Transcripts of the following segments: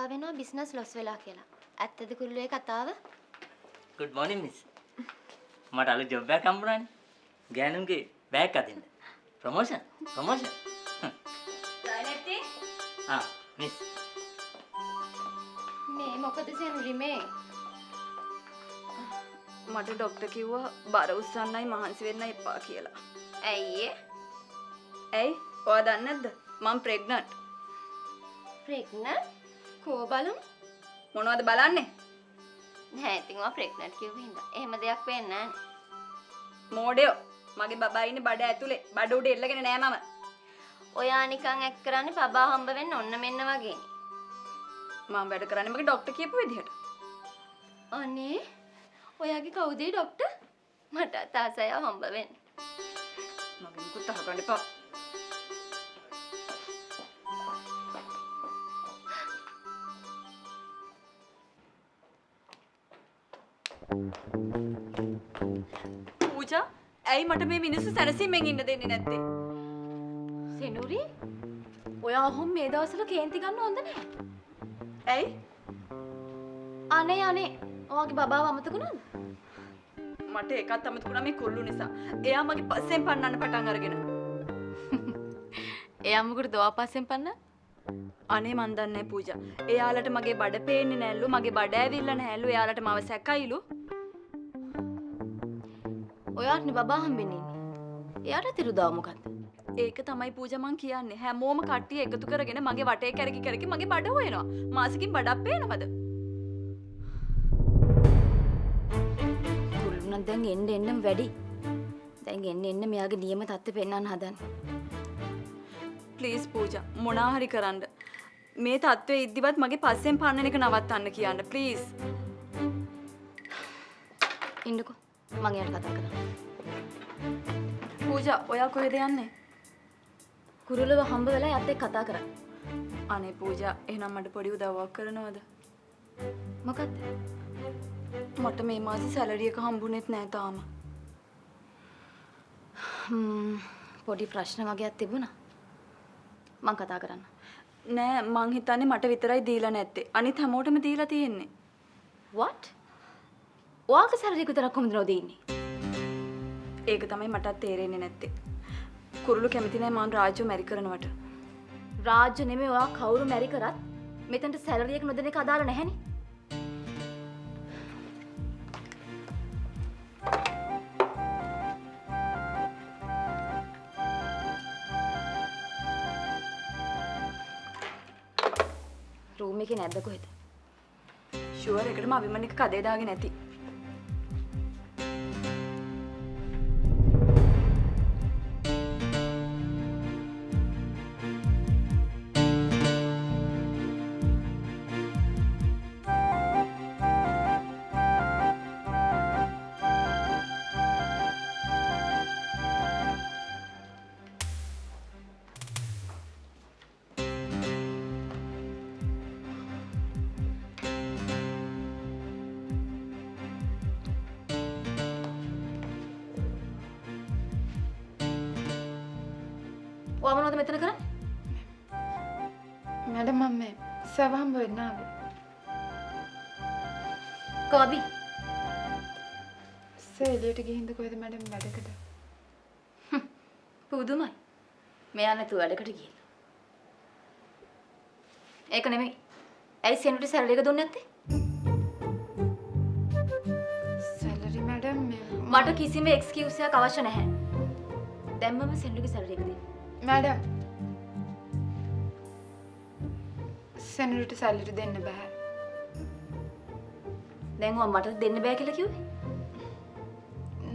කතාව වෙනවා business Los වෙලා කියලා. ඇත්තද කුරුල්ලේ කතාව? good morning miss. මට අලුත් ජොබ් එකක් හම්බුණානේ. ගෑනුන්ගේ බෑග් අදින්න. ප්‍රොමෝෂන්. දැනෙtti? මිස්. මේ මොකද සෙනුලි මේ? මට ડોක්ටර් කිව්වා බර උස්සන්නයි මහන්සි වෙන්න එපා කියලා. ඇයි ඒ? ඇයි? ඔයා දන්නේ නැද්ද? මම ප්‍රෙග්නන්ට්. ප්‍රෙග්නන්ට්? කෝ බලමු. මොනවද බලන්නේ? නෑ ඉතින් ඔයා ප්‍රෙග්නන්ට් කිව්ව හින්දා. එහෙම දෙයක් වෙන්නේ නෑනේ. මෝඩයෝ. මගේ බබා ඉන්නේ බඩ ඇතුලේ. බඩ උඩ එල්ලගෙන නෑ මම. ඔයා නිකන් ඇක් කරන්නේ බබා හම්බ වෙන්න ඔන්න මෙන්න වගේනේ. මම වැඩ කරන්නේ මගේ ડોක්ටර් කියපු විදිහට. අනේ ඔයාගේ කවුද ડોක්ටර්? මට තාසය හම්බ වෙන්න. මගේ මුකුත් අහගන්න එපා. පූජා, ඇයි මට මේ මිනිස්සු සැනසීමෙන් ඉන්න දෙන්නේ නැත්තේ? සෙනුරි ඔයා හොම් මේ දවස්වල කේන්ති ගන්න හොඳ නෑ. ඇයි? අනේ ඔයාගේ බබාව අමතකුණාද? මට ඒකත් අමතකුණා මේ කුල්ලු නිසා. එයා මගේ පස්සෙන් පන්නන්න පටන් අරගෙන. එයා මොකටද ඔයා පස්සෙන් පන්න? අනේ මන් දන්නේ නැහැ පූජා. එයාලට මගේ බඩ පේන්නේ නැල්ලු, මගේ බඩ ඇවිල්ලා නැහැලු. එයාලට මාව සැකයිලු. ඔයාටනේ බබා හම්බෙන්නේ ඉන්නේ. එයාට තිරුදාව මොකද්ද? ඒක තමයි පූජා මං කියන්නේ. හැමෝම කට්ටිය එකතු කරගෙන මගේ වටේ කැරකි මගේ බඩ හොයනවා. මාසෙකින් බඩක් පේනවද? කුල්ලුනම් දැන් එන්න වැඩි. දැන් එන්න මෙයාගේ නියම තත්ත්වෙ පෙන්වන්න හදන්නේ. ප්ලීස් පූජා මොනා හරි කරන්න. මේ තත්ත්වයේ ඉද්දිවත් මගේ පස්සෙන් පන්නන එක නවත්තන්න කියන්න ප්ලීස්. ඉන්නකෝ මං එයාට කතා කරා. පූජා ඔයා කොහෙද යන්නේ? කුරුල්ලව හම්බ වෙලා යත් එක්ක කතා කරා. අනේ පූජා එහෙනම් මට පොඩි උදව්වක් කරනවද? මොකද්ද? මට මේ මාසේ සැලරි එක හම්බුනේත් නෑ තාම. පොඩි ප්‍රශ්න වගේක් තිබුණා. මං කතා කරන්න. නෑ මං හිතන්නේ මට විතරයි දීලා නැත්තේ. අනිත් හැමෝටම දීලා තියෙන්නේ. what? ඔයාගේ සැලරි එක විතරක් කොහොමද නොදෙන්නේ? ඒක තමයි මටත් තේරෙන්නේ නැත්තේ. කුරුළු කැමති නෑ මං රාජ්‍යව මැරි කරනවට. රාජ්‍ය නෙමෙයි ඔයා කවුරු මැරි කරත් මෙතනට සැලරි එක නොදෙන එක අදාළ නැහැනේ. රූම් එකේ නැද්ද කොහෙද? ෂුවර් එකටම අභිමන්නික කදේ දාගෙන නැති. ඔයා මොනවද මෙතන කරන්නේ? මැඩම් මම මේ සර්ව හම්බ වෙන්න ආවේ. කෝබි සර් එළියට ගිහින්ද කොහෙද මැඩම් වැඩකට? පුදුමයි. මෙයා නැතුව වැඩකට ගිහින්. ඒක නෙමෙයි. ඇයි සෙනුට සැලරි එක දුන්නේ නැත්තේ? සැලරි මැඩම් මට කිසිම එක්ස්කියුස් එකක් අවශ්‍ය නැහැ. දැන් මම සෙනුගේ සැලරි එක දෙන්න. මැඩම් සෙනුට සැලරි දෙන්න බෑ. දැන් ඔයා මට දෙන්න බෑ කියලා කිව්වේ?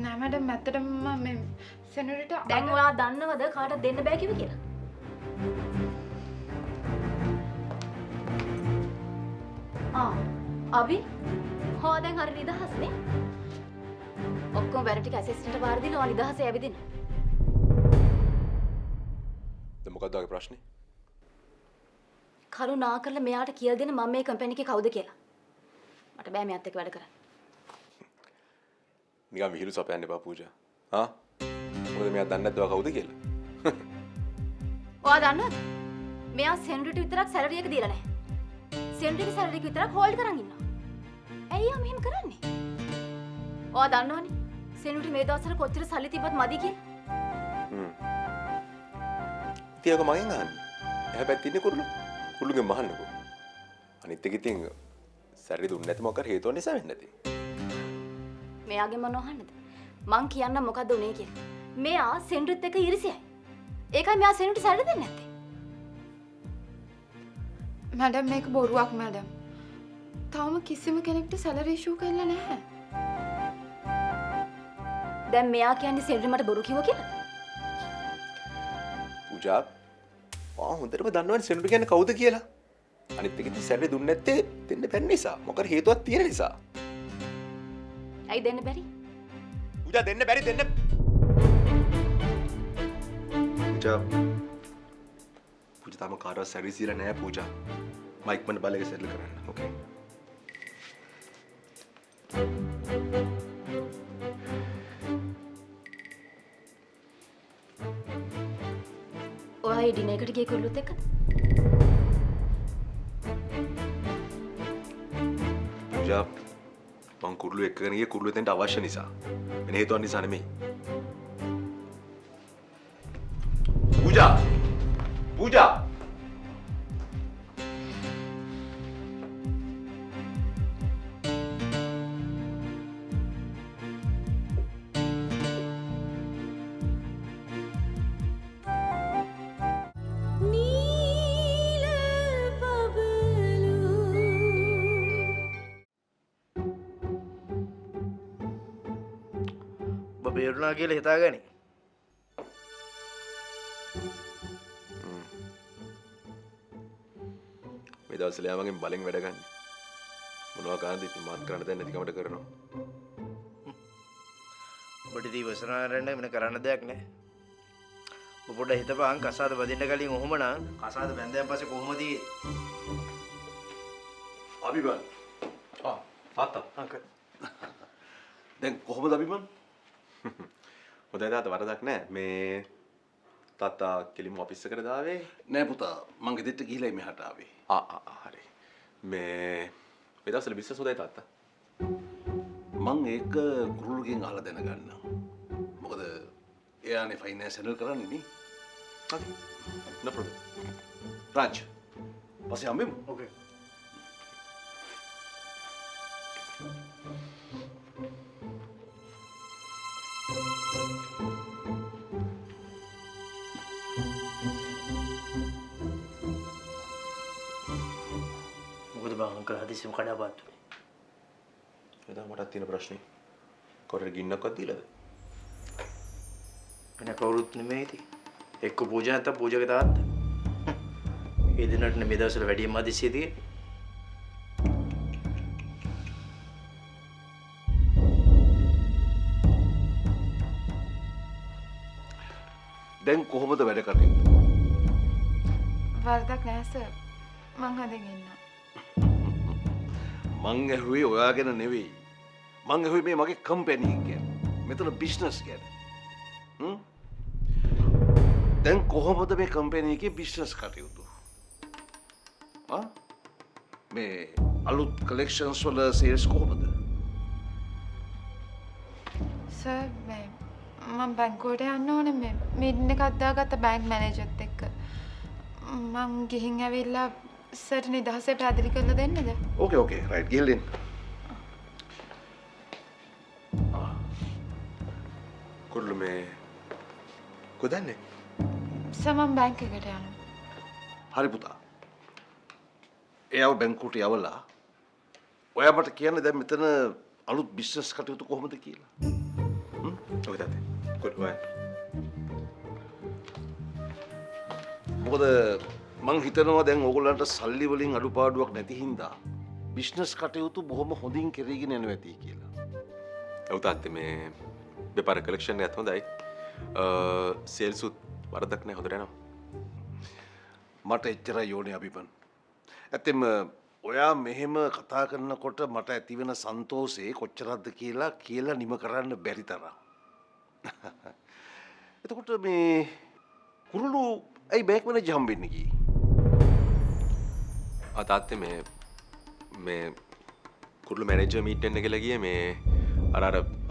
නෑ මැඩම් ඇත්තටම මම මේ සෙනුට දැන් ඔයා දන්නවද කාටද දෙන්න බෑ කිව්වේ කියලා? අභි හො දැන් හරි නිදහස්නේ. ඔක්කොම වැඩ ටික ඇසිස්ටන්ට් පාර දීලා ඔයා නිදහසේ ඇවිදින්න. දැන් මොකක්ද ඔයාගේ ප්‍රශ්නේ? කරුණා කරලා මෙයාට කියලා දෙන්න මම මේ කම්පැනි එකේ කවුද කියලා. මට බෑ මෙයාත් එක්ක වැඩ කරන්න. නිකන් විහිළු සපයන්න එපා පූජා. හා? මොකද මෙයා දන්නේ නැද්ද ඔයා කවුද කියලා? ඔයා දන්නවද? මෙයා සෙන්රිට විතරක් සැලරි එක දීලා නැහැ. සෙන්ඩ්‍රිගේ සැලරි එක විතරක් හෝල්ඩ් කරන් ඉන්නවා. ඇයි යා මෙහෙම කරන්නේ? ඔයා දන්නවනේ සෙන්ඩ්‍රිට මේ දවස්වල කොච්චර සල්ලි තිබ්බත් මදි කියලා. ඉතින් ඔක මගෙන් අහන්නේ. එහා පැත්තේ ඉන්නේ කුරුළු. කුරුළුගෙන් මහන්නකෝ. අනිත් එක ඉතින් සැරි දුන්නේ නැති මොකක් හරි හේතුවක් නිසා වෙන්නේ නැති. මෙයාගේ මොනව අහන්නද? මං කියන්න මොකද්ද උනේ කියලා. මෙයා සෙන්ඩ්‍රිත් එක්ක ඉරිසියයි. ඒකයි මෙයා සෙන්ඩ්‍රිට සැලරි දෙන්නේ නැත්තේ. මැඩම් මේක බොරුවක් මැඩම්. තාම කිසිම කෙනෙක්ට සැලරි ඉෂුව කරලා නැහැ. දැන් මෙයා කියන්නේ සෙන්ඩ්‍රි මට බොරු කිව්වා කියලා. පූජා හොඳටම දන්නවනේ සෙන්ඩ්‍රි කියන්නේ කවුද කියලා. අනිත් එක ඉතින් සැරි දුන්නේ නැත්තේ දෙන්න බැරි නිසා. මොකද හේතුවක් තියෙන නිසා. ඇයි දෙන්න බැරි? පූජා දෙන්න බැරි දෙන්න. පූජා තාම කාටවත් සැරි සීලා නැහැ පූජා. මයික් මන් බලයක සෙටල් කරන්න. ඕකේ. ඔයා ඩිනර් එකට ගියේ කුරුළුත් එක්කද? පූජා මං කුරුළු එක්කගෙන ගියේ කුරුළු එතෙන්ට අවශ්‍ය නිසා. වෙන හේතුවක් නිසා නෙමෙයි. පූජා පූජා බේරුණා කියලා හිතාගනි. මේ දවස්වල යාමගෙන් බලෙන් වැඩ ගන්න. මොනවා කාන්ද ඉතින් මාත් කරන්න දෙන්නේ නැති කමට කරනවා. ඔබට ඉතින් වසනාරන්න වෙන කරන්න දෙයක් නැහැ. ඔබ පොඩ්ඩක් හිතපන් කසාද බදින්න කලින් ඔහොම නම් කසාද බැඳයන් පස්සේ කොහොමද අභිමන් තාත්තා අංකල් දැන් කොහොමද අභිමන්? හොඳයි තාත්තා වරදක් නැහැ. මේ තාත්තා කෙලින්ම ඔෆිස් එකට දාවේ. නෑ පුතා මං ගෙදරට ගිහිල්ලා මෙහාට ආවේ. හරි. මේ දවස්වල බිස්නස් හොඳයි තාත්තා. මං ඒක කුරුළුගෙන් අහලා දැනගන්නම්. මොකද එයානේ ෆයිනෑන්ස් හැන්ඩල් කරන්නේ නේ. හරි. no problem. රාජ් පස්සේ හම්බෙමු. ඕකේ. මොකද බං අංකල් හදිසියෙම කඩාපැත්තේ. එදා මටත් තියෙන ප්‍රශ්නේ. කොරේ ගින්නක්වත් දීලාද? වෙන කවුරුත් නෙමෙයි ඉතින්. එක්ක පූජා නැත්තම් පූජාගේ තාත්තා. ඒ දිනට මේ දවස්වල වැඩිම හදිසිය තියෙන්නේ. දැන් කොහොමද වැඩ කටයුතු? වරදක් නැහැ සර්. මං හදගෙන ඉන්නවා. මං ඇහුවේ ඔයා ගැන නෙවෙයි. මං ඇහුවේ මේ මගේ කම්පැනි එක ගැන. මෙතන බිස්නස් ගැන. දැන් කොහොමද මේ කම්පැනි එකේ බිස්නස් කටයුතු? මේ අලුත් කලෙක්ෂන්ස් වල සේල්ස් කොහොමද? සර් මම බැංකුවට යන්න ඕනේ මේ මීටින් එකක් දාගත්ත බැංක් මැනේජර්ත් එක්ක. මං ගිහින් ඇවිල්ලා සර්ට නිදහසේ පැහැදිලි කරලා දෙන්නද? ඕකේ රයිට් ගිහින් කුරුළු මේ කොදන්නේ? සර් මම බැංක් එකට යනවා. හරි පුතා. එයාව බැංකුවට යවලා ඔයා මට කියන්න දැන් මෙතන අලුත් බිස්නස් කටයුතු කොහොමද කියලා. ඔය තාත්තේ. good boy. මොකද මං හිතනවා දැන් ඕගොල්ලන්ට සල්ලි වලින් අඩුපාඩුවක් නැති හින්දා බිස්නස් කටයුතු බොහොම හොඳින් කරගෙන යනවා ඇති කියලා. ඔව් තාත්තේ මේ වෙපාර කලෙක්ෂන් එකත් හොඳයි. සේල්ස් උත් වරදක් නැහැ හොඳට යනවා. මට එච්චරයි යෝනේ අභිපන්. ඇත්තෙම ඔයා මෙහෙම කතා කරනකොට මට ඇතිවෙන සන්තෝෂේ කොච්චරක්ද කියලා නිම කරන්න බැරි තරම්. එතකොට මේ කුරුළු ඇයි බැංක් මැනේජර් හම්බෙන්න ගියේ? තාත්තේ මේ මේ කුරුළු මැනේජර් මීට් වෙන්න කියලා ගියේ මේ අර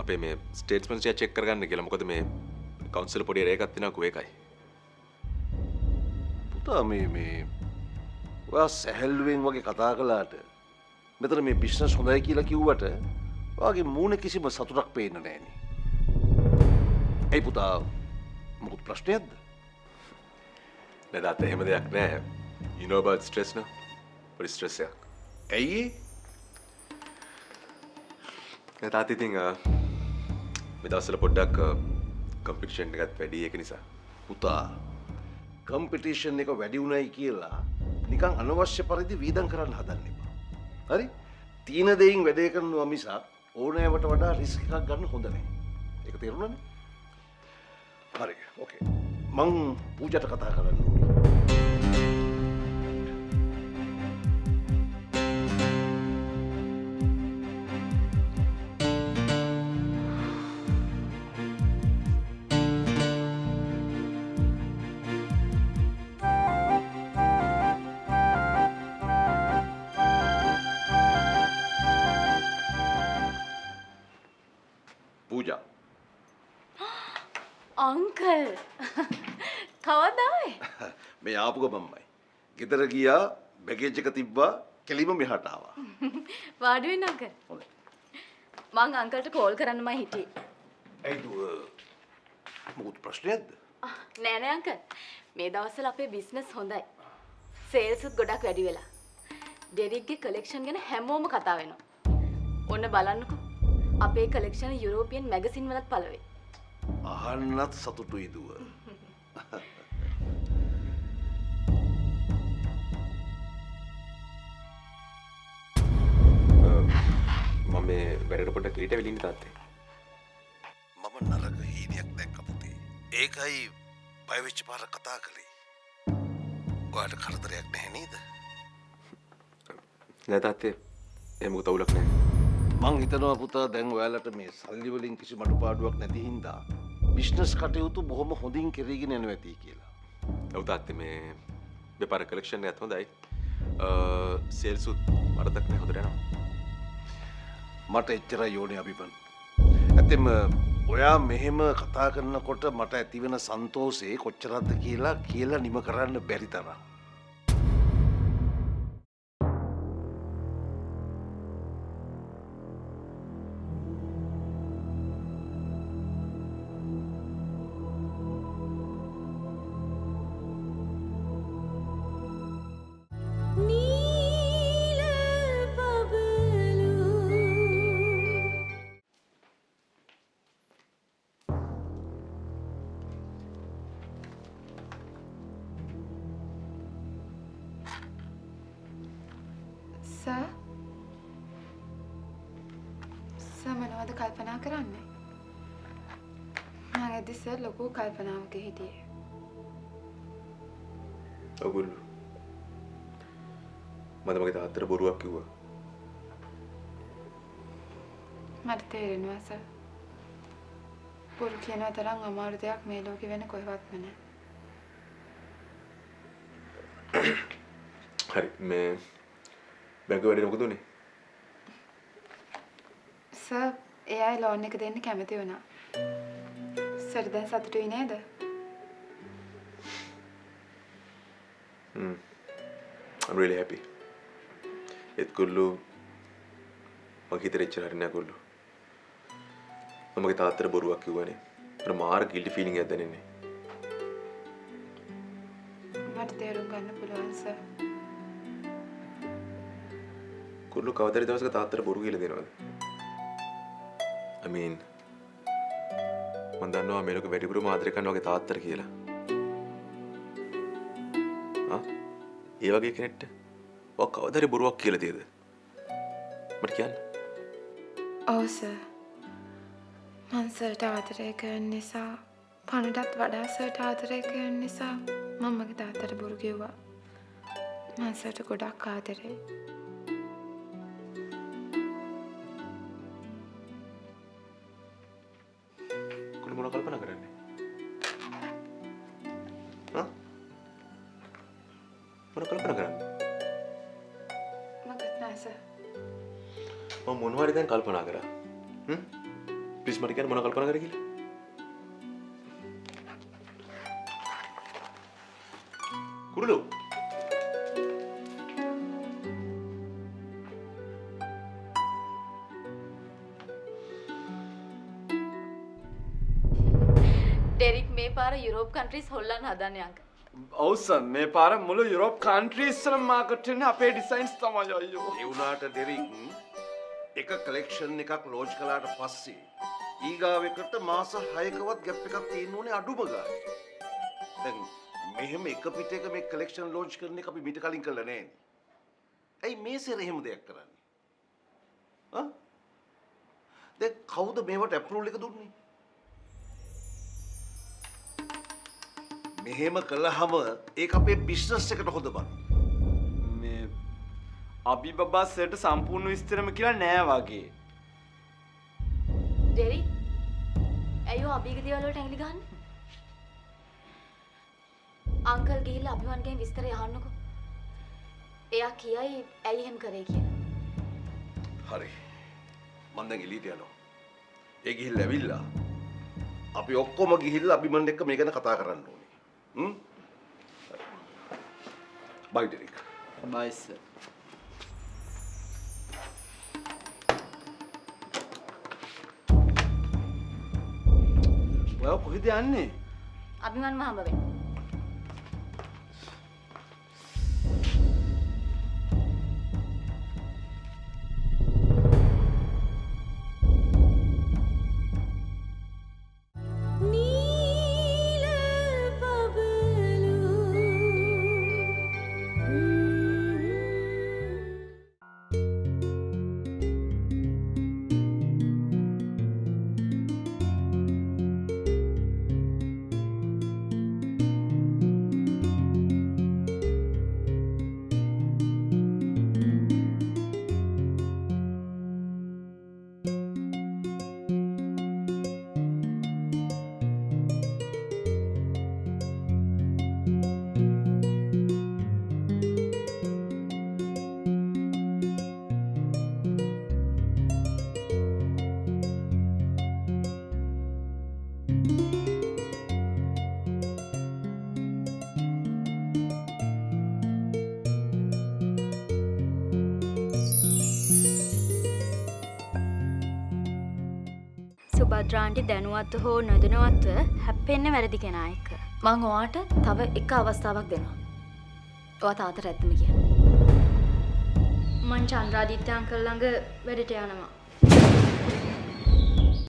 අපේ මේ ස්ටේට්ස්මන්ට්ස් එක චෙක් කරගන්න කියලා. මොකද මේ කවුන්සිල් පොඩි රේකක් තියෙනවා කෝ ඒකයි. පුතා මේ ඔයා සැහැල්ලුවෙන් වගේ කතා කළාට මෙතන මේ බිස්නස් හොඳයි කියලා කිව්වට ඔයාගේ මූණේ කිසිම සතුටක් පේන්නේ නැහෙනි. ඒ පුතා මොකද ප්‍රශ්නයක්ද? නෑ තාත්තා එහෙම දෙයක් නෑ. You know about stress no? පොඩි ස්ට්‍රෙස් එකක්. ඇයි නෑ තාත්තා ඉතින් මේ දවස්වල පොඩ්ඩක් කම්පිටිෂන් එකත් වැඩි ඒක නිසා. පුතා කම්පිටිෂන් එක වැඩි උනායි කියලා නිකන් අනවශ්‍ය පරිදි වීදම් කරන්න හදන්න එපා. හරි? තීන දෙයින් වැඩේ කරනවා මිසක් ඕනෑවට වඩා රිස්ක් එකක් ගන්න හොඳ නැහැ. ඒක තේරුණානේ? හරි. ඕකේ. මං පූජාට කතා කරන්න ඕනේ. පූජා අංකල් කවදායි? මේ ආපු ගමන්මයි. ගෙදර ගියා බැගේජ් එක තිබ්බා කෙලිම මෙහාට ආවා. වාඩි වෙන්න අංකල්. හොඳයි. මං අංකල්ට කෝල් කරන්න මම හිටියේ. ඇයි දුව? මොකද ප්‍රශ්නයක්ද? නෑ නෑ අංකල්. මේ දවස්වල අපේ බිස්නස් හොඳයි. සේල්ස් ගොඩක් වැඩි වෙලා. ඩෙරික්ගේ කලෙක්ෂන් ගැන හැමෝම කතා වෙනවා. ඔන්න බලන්නකෝ. අපේ කලෙක්ෂන් යුරෝපියන් මැගසින් වලත් පළ වෙයි. අහන්නත් සතුටුයි දුව. මම මේ වැඩට පොඩ්ඩක් ඊට වෙලින් තාත්තේ. මම නරක හීනයක් දැක්ක පුතේ. ඒකයි බය වෙච්ච පාර කතා කළේ. ඔයාට කරදරයක් නැහැ නේද? නෑ තාත්තේ. එහෙම මොකද අවුලක් නෑ. මං හිතනවා පුතා දැන් ඔයාලට මේ සල්ලි වලින් කිසි අඩුපාඩුවක් නැති හින්දා බිස්නස් කටයුතු බොහොම හොඳින් කරගෙන යනවා ඇති කියලා. ඔව් තාත්තේ මේ ව්‍යාපාර කලෙක්ෂන් එකත් හොඳයි. සේල්ස් උත් වරදක් නෑ හොඳට යනවා. මට එච්චරයි ඕනේ අභිපන්. ඇත්තෙම ඔයා මෙහෙම කතා කරනකොට මට ඇතිවෙන සන්තෝෂේ කොච්චරක්ද කියලා නිම කරන්න බැරි තරම්. සර් මොනවද කල්පනා කරන්නේ? මම ඇද්දි සර් ලොකු කල්පනාවක හිටියේ. ඔගොල්ලෝ මම මගේ තාත්තට බොරුවක් කිව්වා. මට තේරෙනවා සර්. බොරු කියන තරම් අමාරු දෙයක් මේ ලෝකෙ වෙන කොහෙවත්ම නැහැ. හරි මේ බැංකුව වැඩේ මොකද උනේ? සර් එයා ලෝන් එක දෙන්න කැමති වුණා. සර් දැන් සතුටුයි නේද? I'm really happy. ඒත් කොල්ලෝ මගේ හිතේ ඉච්චර හරිනේ කොල්ලෝ. මම මගේ තාත්තට බොරුවක් කිව්වනේ. මට මාර ගිල්ටි ෆීලිං එකක් දැනෙන්නේ. මට තේරුම් ගන්න පුළුවන් සර්. කොල්ලෝ කවදාද දවසක තාත්තට බොරු කියලා දෙනවද? I mean මම දන්නවා මේ ලෝකෙ වැඩිපුරම ආදරය කරනවා වගේ තාත්තට කියලා. ඒ වගේ කෙනෙක්ට ඔය කවදාද බොරුවක් කියලා තියද? මට කියන්න. ඔව් සර්. මං සර්ට ආදරය කරන නිසා පණටත් වඩා සර්ට ආදරය කරන නිසා මම මගේ තාත්තට බොරු කිව්වා. මං සර්ට ගොඩක් ආදරෙයි. කොල්ල මොන කල්පනා කරන්නේ? මොන කල්පනා කරන්නේ? මගත් නෑ සර්. මම මොනවා හරි දැන් කල්පනා කරා. ප්ලීස් මට කියන්න මොනවා කල්පනා කරේ කියලා. කුරුලු. ඩෙරික් මේ පාර යුරෝප් කන්ට්‍රීස් හොල්ලන්න හදන්නේ අංකල්. ඔව් සර් මේ පාර මුළු යුරෝප් කන්ට්‍රීස් වලම මාකට් වෙන්නේ අපේ ඩිසයින්ස් තමයි අයියෝ. ඒ වුණාට ඩෙරික් එක කලෙක්ෂන් එකක් ලෝන්ච් කළාට පස්සේ ඊගාව එකට මාස 6කවත් ගැප් එකක් තියෙන්න ඕනේ අඩුම ගානේ. දැන් මෙහෙම එක පිටයක මේ කලෙක්ෂන් ලෝන්ච් කරන එක අපි මීට කලින් කළා නෑ. ඇයි මේ සෙර එහෙම දෙයක් කරන්නේ? දැන් කවුද මේවට ඇප්‍රූවල් එක දුන්නේ? මෙහෙම කළාම ඒක අපේ බිස්නස් එකට හොඳ බං. මේ අබි බබා සර්ට සම්පූර්ණ විස්තරම කියලා නෑ වගේ. ඩෙරික් ඇයෝ අභිගේ දේවල් වලට ඇඟිලි ගහන්නේ? අංකල් ගිහිල්ලා අභිවන්ගෙන් විස්තරය අහන්නකෝ. එයා කියයි ඇයි එහෙම කරේ කියලා. හරි. මම දැන් එළියට යනවා. ඒ ගිහිල්ලා ඇවිල්ලා අපි ඔක්කොම ගිහිල්ලා අභිමන් එක්ක මේ ගැන කතා කරන්න ඕනේ. බයි ඩෙරික්. බයි සර්. ඔයා කොහෙද යන්නේ? අභිමන්ව හම්බ වෙන්න. සුබද්‍රාන්ටි දැනුවත්ව හෝ නොදැනුවත්ව හැප්පෙන්න වැරදි කෙනා එක්ක. මං ඔයාට තව එක අවස්ථාවක් දෙනවා. ඔයා තාත්තට ඇත්තම කියන්න. මං චන්ද්‍රාදිත්‍ය අංකල් ළඟ වැඩට යනවා.